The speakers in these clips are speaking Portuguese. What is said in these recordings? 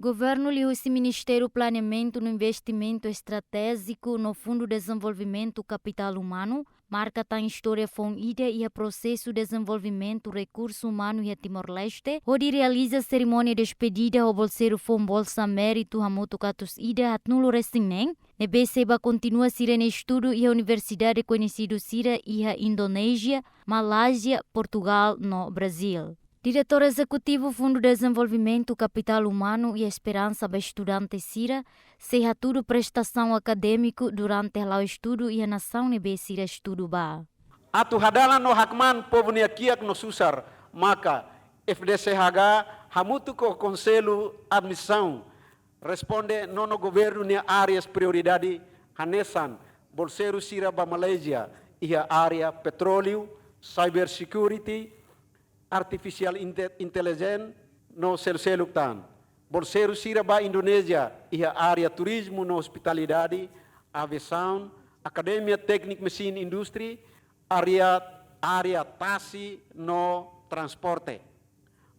Governo lihusi Ministério Planeamento no Investimento Estratégico no Fundo de Desenvolvimento Capital Humano, marca a história fonida e a processo de desenvolvimento recurso humano e a Timor-Leste, onde realiza a cerimônia de despedida ao bolseiro Fom Bolsa Mérito Hamutu Katus Ida Atnulo Resinen, nebe seba continua sirene estudo e a Universidade conhecido Sira e a Indonésia, Malásia, Portugal no Brasil. Diretor Executivo Fundo de Desenvolvimento Capital Humano e Esperança para Estudante Sira, será tudo prestação acadêmico durante o estudo e a nação nebe Sira estudo ba. Atu hadalan no hakman povo niakiak no susar, maka FDCH hamutu ko Conselho Admissão responde nono governo nia áreas prioridade hanesan bolseiro Sira ba Malaysia e a área petróleo, cybersecurity, artificial intelligence no seluktan. Bolseiro Sira ba Indonésia e a área turismo no hospitalidade, aviação, academia técnica mesin industri, área TASI no transporte.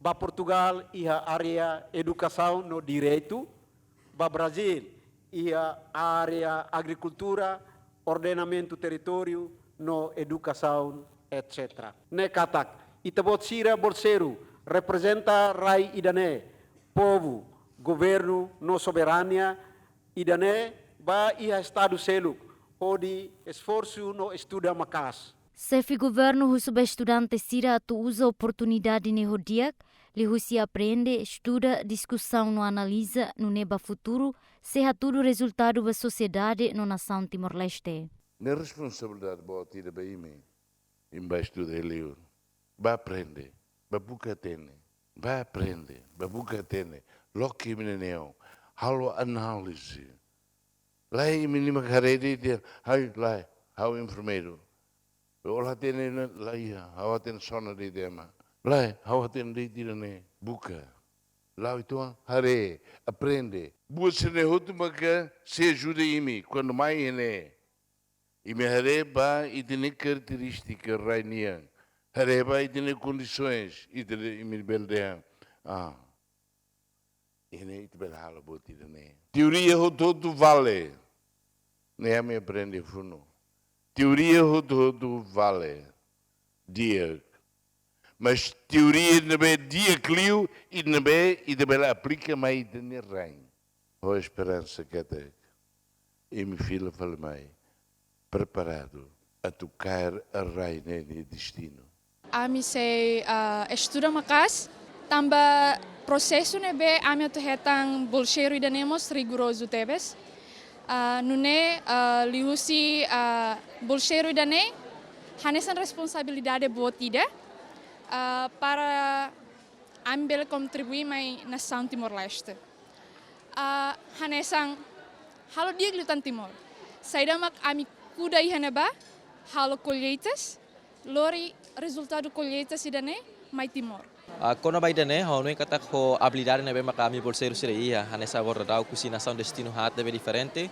Ba Portugal e a área educação no direito, ba Brasil e a área agricultura, ordenamento território no educação, etc. Nekatak Itabot Sira Bolseiro representa Rai Idane, povo, governo, no soberania, Idane, ba ia Estado Seluk, onde esforço no estuda macas. Sefi governo husuba estudante Sira tu usa oportunidade ne hodiak, li husi aprende, estuda, discussão no analisa, no neba futuro, será tudo resultado da sociedade no nação Timor-Leste. Na responsabilidade boa tira ba ime, embaixo do relio. Ba aprende, ba buka tene, ba aprende, ba buka tene, loki meneneo, halo análise. Lá em menina carede dia, hai lá, hau enfermeiro. Ola tene lá ia, hau tene sona de dema. Lá, hau tene de dia ne, buka. Lá itu hare, aprende. Buat sene hotu maka se ajuda imi quando mai ene. Ime hare ba itene característica rainian. Hareba e tem condições e tem beldean. Ini itu berhala buat ini. Teoria todo vale. Nem me aprende funo. Teoria todo vale. Dia. Mas teoria nebe dia clio e nebe e de aplica mais de rain. A esperança que tem. E me filha fala mais preparado a tocar a rain no destino. Ami sei estuda makas, tambah prosesu nebe ami atu hetang bolsheiro idanemos rigoroso tebes. Nune lihusi bolsheiro idane hanesan responsabilidade buat tidak para ambil kontribui mai nação Timor-Leste. Hanesan halo dia glutan Timor. Saidamak ami kuda ihaneba halo colheitas. Lori resultado colheita sidane mai Timor. Kona ba idane ho no kata ho habilidade nebe makami bolseiro sireia hanesa bordau kusinação destino hat nebe diferente.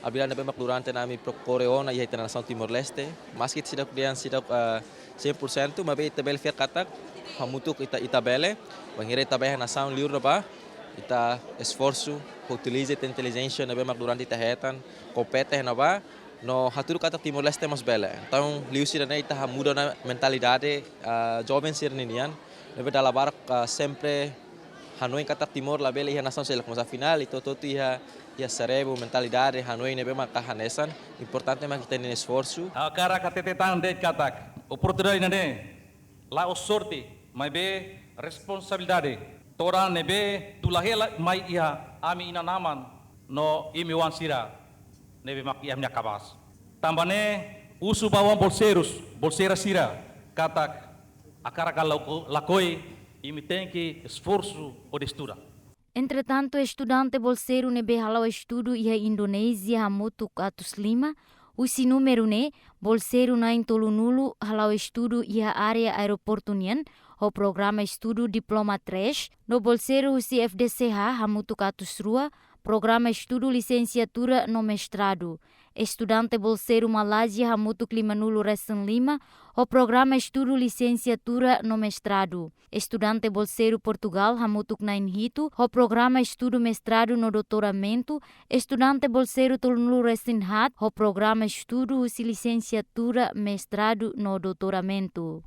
Habilidade nebe mak durante nami procoreona ia nação Timor-Leste. Mas que sidak dian sidak 100% mabe tabel fiat kata hamutuk itabele bangire tabeh nação liur ba ita esforço utilize a inteligência nebe mak durante tahetan compete na ba no haturu kata Timor-Leste mas bela. Então, liu sirene ita muda na mentalidade jovem sirninian. Nebe dalam barak sempre Hanoi kata Timor la bela ia nação selak mas afinal itu ia cerebro mentalidade Hanoi nebe maka hanesan importante mak kita nini esforço. Cara katetetan de katak oportunidade nene la sorte mai be responsabilidade tora nebe tulahela mai ia ami inanaman no imi wan sira nebe mak ia kabas. Tambane usu bawang bolseira sira katak akara kalau lakoi imi tenki esforço o de estuda. Entretanto, estudante bolseiro nebe halau estudo ia Indonésia hamutu Katus Lima, usi número ne bolseiro na Intolunulu halau estudo ia área aeroporto nian, o programa estudo diploma 3, no bolseiro usi FDCH hamutu Katus Rua, programa estudo licenciatura no mestrado. Estudante bolseiro Malásia hamutu clima nulo recém Lima, o programa estudo licenciatura no mestrado. Estudante bolseiro Portugal hamutu nain Hito, o programa estudo mestrado no doutoramento. Estudante bolseiro Tolnulo recém Hat, o programa estudo licenciatura mestrado no doutoramento.